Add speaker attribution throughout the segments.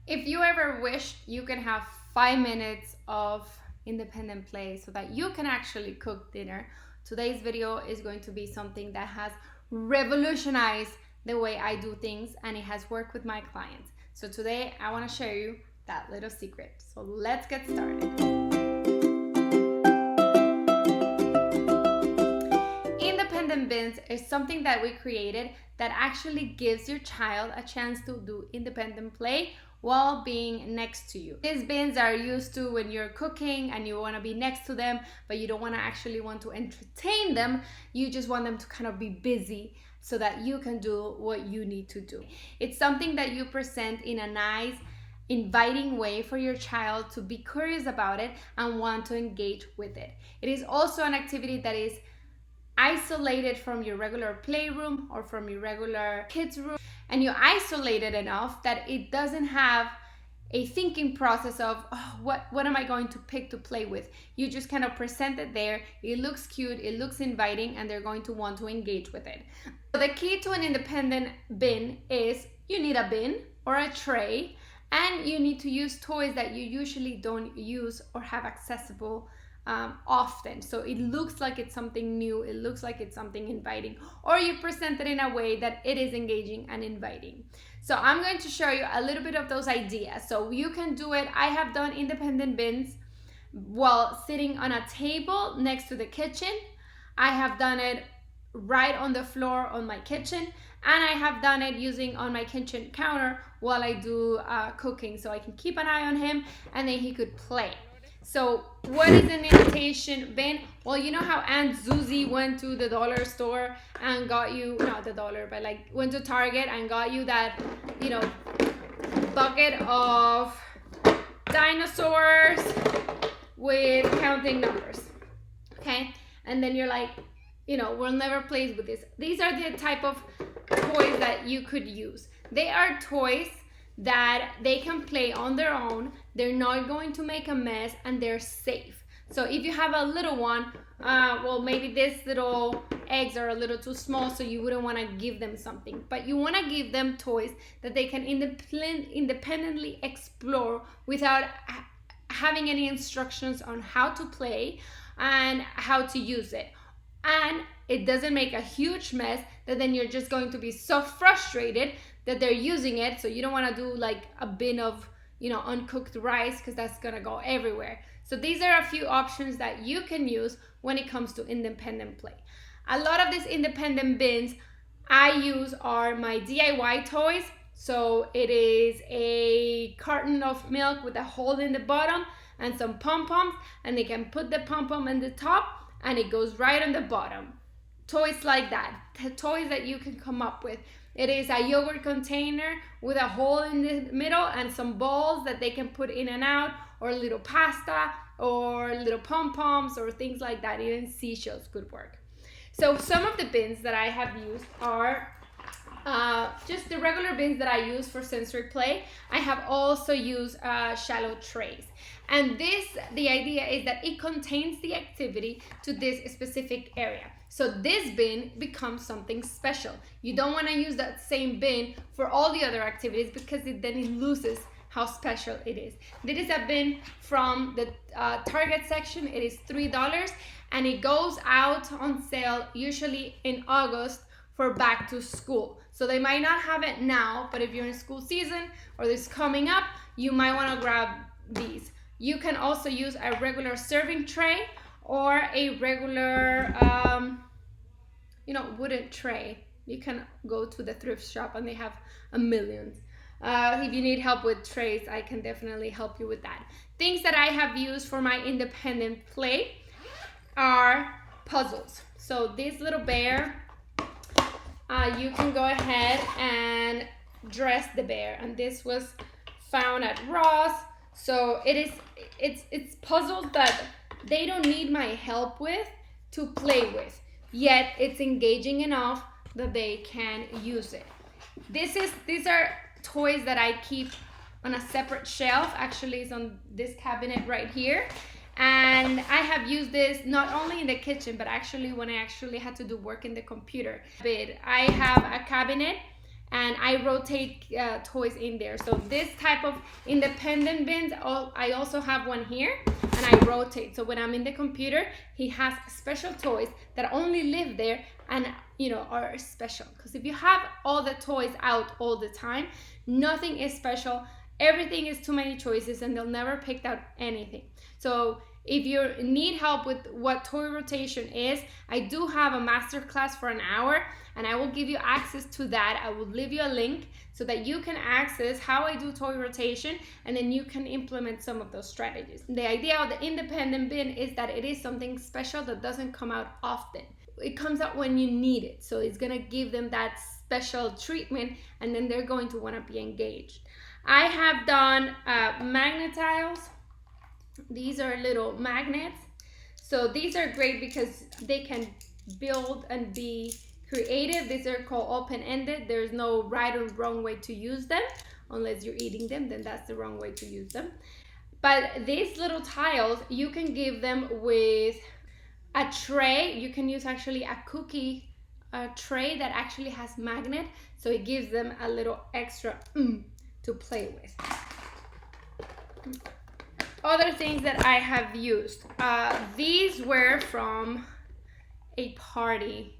Speaker 1: If you ever wished you can have 5 minutes of independent play so that you can actually cook dinner, today's video is going to be something that has revolutionized the way I do things, and it has worked with my clients. So today I want to share you that little secret. So let's get started. Independent bins is something that we created that actually gives your child a chance to do independent play while being next to you. These bins are used to when you're cooking and you want to be next to them, but you don't want to actually want to entertain them. You just want them to kind of be busy so that you can do what you need to do. It's something that you present in a nice, inviting way for your child to be curious about it and want to engage with it. It is also an activity that is isolated from your regular playroom or from your regular kids room, and you isolate it enough that it doesn't have a thinking process of what am I going to pick to play with. You just kind of present it there. It looks cute, it looks inviting, and they're going to want to engage with it. So the key to an independent bin is you need a bin or a tray, and you need to use toys that you usually don't use or have accessible often. So it looks like it's something new, it looks like it's something inviting, or you present it in a way that it is engaging and inviting. So I'm going to show you a little bit of those ideas. So you can do it. I have done independent bins while sitting on a table next to the kitchen. I have done it right on the floor on my kitchen, and I have done it using on my kitchen counter while I do cooking, so I can keep an eye on him and then he could play. So what is an invitation bin? Well, you know how Aunt Susie went to the dollar store and got you, not the dollar, but like went to Target and got you that, bucket of dinosaurs with counting numbers, okay? And then you're like, we'll never play with this. These are the type of toys that you could use. They are toys that they can play on their own. They're not going to make a mess, and they're safe. So if you have a little one, maybe these little eggs are a little too small, so you wouldn't want to give them something, but you want to give them toys that they can independently explore without having any instructions on how to play and how to use it. And it doesn't make a huge mess that then you're just going to be so frustrated that they're using it. So you don't want to do like a bin of uncooked rice, because that's gonna go everywhere. So these are a few options that you can use when it comes to independent play. A lot of these independent bins I use are my DIY toys. So it is a carton of milk with a hole in the bottom and some pom-poms, and they can put the pom-pom in the top and it goes right on the bottom. Toys like that, toys that you can come up with. It is a yogurt container with a hole in the middle and some balls that they can put in and out, or little pasta or little pom-poms or things like that. Even seashells could work. So some of the bins that I have used are just the regular bins that I use for sensory play. I have also used shallow trays. And the idea is that it contains the activity to this specific area. So this bin becomes something special. You don't want to use that same bin for all the other activities, because then it loses how special it is. This is a bin from the Target section. It is $3, and it goes out on sale usually in August for back to school. So they might not have it now, but if you're in school season or this coming up, you might want to grab these. You can also use a regular serving tray or a regular wooden tray. You can go to the thrift shop and they have a million. If you need help with trays, I can definitely help you with that. Things that I have used for my independent play are puzzles. So this little bear, you can go ahead and dress the bear, and this was found at Ross. So it's puzzles that they don't need my help with to play with, yet it's engaging enough that they can use it. These are toys that I keep on a separate shelf. Actually, it's on this cabinet right here. And I have used this not only in the kitchen, but actually when I actually had to do work in the computer. I have a cabinet and I rotate toys in there. So this type of independent bins, I also have one here, and I rotate. So when I'm in the computer, he has special toys that only live there and, you know, are special. Because if you have all the toys out all the time, nothing is special. Everything is too many choices, and they'll never pick out anything. So if you need help with what toy rotation is, I do have a master class for an hour, and I will give you access to that. I will leave you a link so that you can access how I do toy rotation, and then you can implement some of those strategies. The idea of the independent bin is that it is something special that doesn't come out often. It comes out when you need it. So it's gonna give them that special treatment, and then they're going to wanna be engaged. I have done magnet tiles. These are little magnets. So these are great because they can build and be creative. These are called open-ended. There's no right or wrong way to use them. Unless you're eating them, then that's the wrong way to use them. But these little tiles, you can give them with a tray. You can use actually a cookie tray that actually has magnet. So it gives them a little extra to play with. Other things that I have used. These were from a party.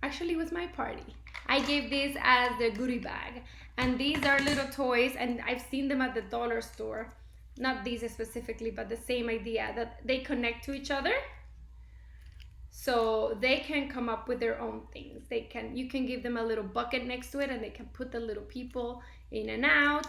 Speaker 1: Actually, it was my party. I gave this as the goodie bag. And these are little toys, and I've seen them at the dollar store. Not these specifically, but the same idea, that they connect to each other. So they can come up with their own things. You can give them a little bucket next to it, and they can put the little people in and out.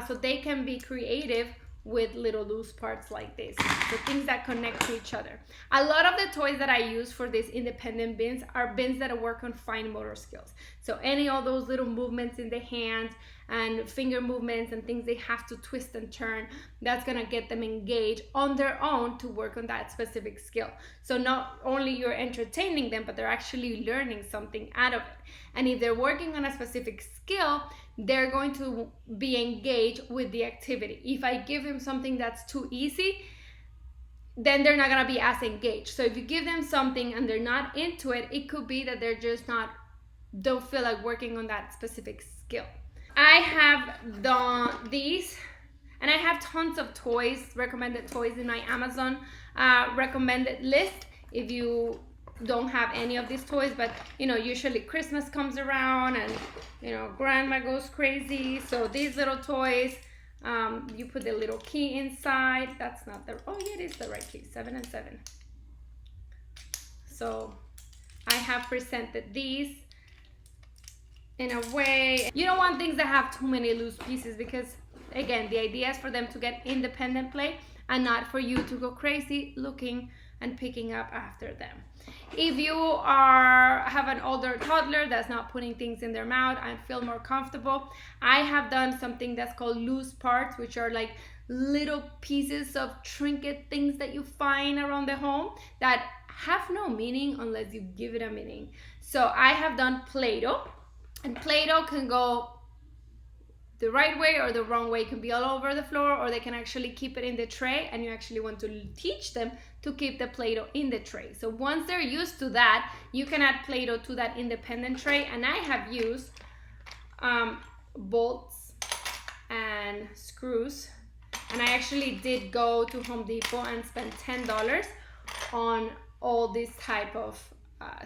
Speaker 1: So they can be creative with little loose parts like this. So things that connect to each other. A lot of the toys that I use for these independent bins are bins that work on fine motor skills. So any of those little movements in the hands and finger movements and things they have to twist and turn, that's gonna get them engaged on their own to work on that specific skill. So not only you're entertaining them, but they're actually learning something out of it. And if they're working on a specific skill, they're going to be engaged with the activity. If I give them something that's too easy, then they're not gonna be as engaged. So if you give them something and they're not into it, it could be that they're just don't feel like working on that specific skill. I have done these, and I have tons of toys, recommended toys in my Amazon recommended list. If you don't have any of these toys, but you know, usually Christmas comes around and you know, grandma goes crazy. So these little toys, you put the little key inside. That's not the, oh yeah, it is the right key, 7 and 7. So I have presented these in a way. You don't want things that have too many loose pieces, because again, the idea is for them to get independent play and not for you to go crazy looking and picking up after them. If you have an older toddler that's not putting things in their mouth and feel more comfortable, I have done something that's called loose parts, which are like little pieces of trinket things that you find around the home that have no meaning unless you give it a meaning. So I have done Play-Doh, and Play-Doh can go the right way or the wrong way. It can be all over the floor, or they can actually keep it in the tray, and you actually want to teach them to keep the Play-Doh in the tray. So once they're used to that, you can add Play-Doh to that independent tray. And I have used bolts and screws, and I actually did go to Home Depot and spend $10 on all these type of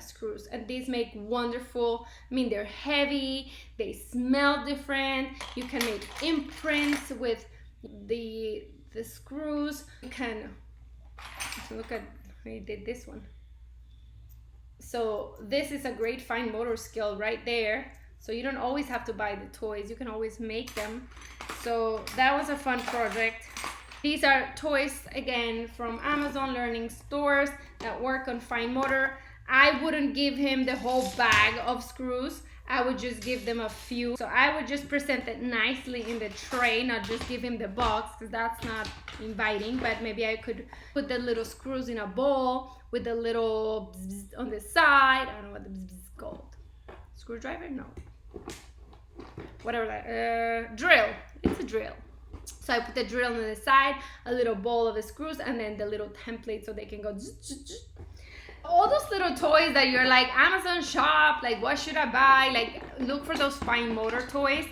Speaker 1: screws, and these make wonderful, I mean, they're heavy, they smell different. You can make imprints with the screws. You can look at, we did this one. So this is a great fine motor skill right there. So you don't always have to buy the toys, you can always make them. So that was a fun project. These are toys, again, from Amazon learning stores that work on fine motor. I wouldn't give him the whole bag of screws. I would just give them a few. So I would just present it nicely in the tray, not just give him the box, because that's not inviting. But maybe I could put the little screws in a bowl with the little bzz on the side. I don't know what the bzz is called. Screwdriver? No. Whatever that, drill. It's a drill. So I put the drill on the side, a little bowl of the screws, and then the little template so they can go zzz, zzz, zzz. all those little toys that you're like, Amazon shop, like what should I buy? Like look for those fine motor toys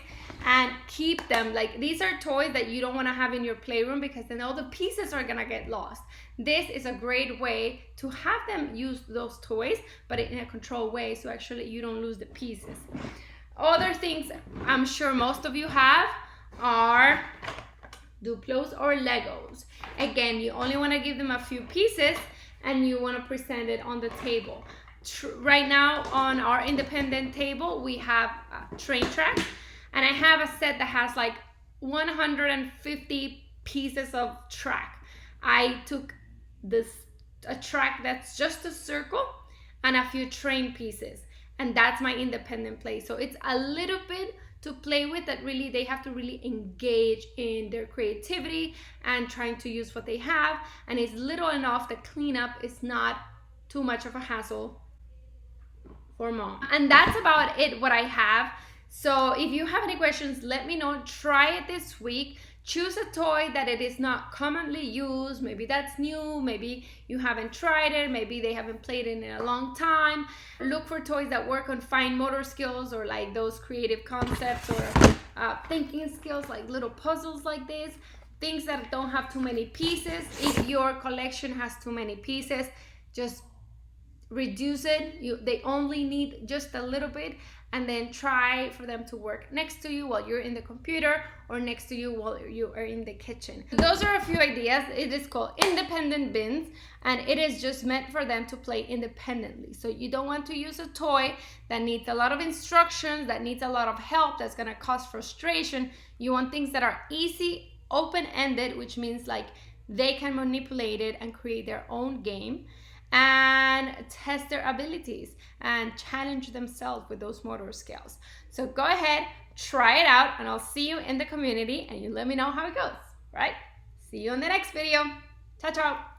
Speaker 1: and keep them. Like these are toys that you don't want to have in your playroom because then all the pieces are gonna get lost. This is a great way to have them use those toys, but in a controlled way, so actually you don't lose the pieces. Other things I'm sure most of you have are Duplos or Legos. Again, you only want to give them a few pieces and you want to present it on the table. Right now on our independent table, we have train tracks, and I have a set that has like 150 pieces of track. I took a track that's just a circle and a few train pieces, and that's my independent play. So it's a little bit to play with that really they have to really engage in their creativity and trying to use what they have, and it's little enough that cleanup is not too much of a hassle for mom. And that's about it what I have. So if you have any questions, let me know. Try it this week. Choose a toy that it is not commonly used. Maybe that's new, maybe you haven't tried it, maybe they haven't played it in a long time. Look for toys that work on fine motor skills or like those creative concepts or thinking skills, like little puzzles like this. Things that don't have too many pieces. If your collection has too many pieces, just reduce it. They only need just a little bit, and then try for them to work next to you while you're in the computer or next to you while you are in the kitchen. Those are a few ideas. It is called independent bins, and it is just meant for them to play independently. So you don't want to use a toy that needs a lot of instructions, that needs a lot of help, that's gonna cause frustration. You want things that are easy, open-ended, which means like they can manipulate it and create their own game and test their abilities and challenge themselves with those motor skills. So go ahead, try it out, and I'll see you in the community and you let me know how it goes, right? See you in the next video. Ciao, ciao.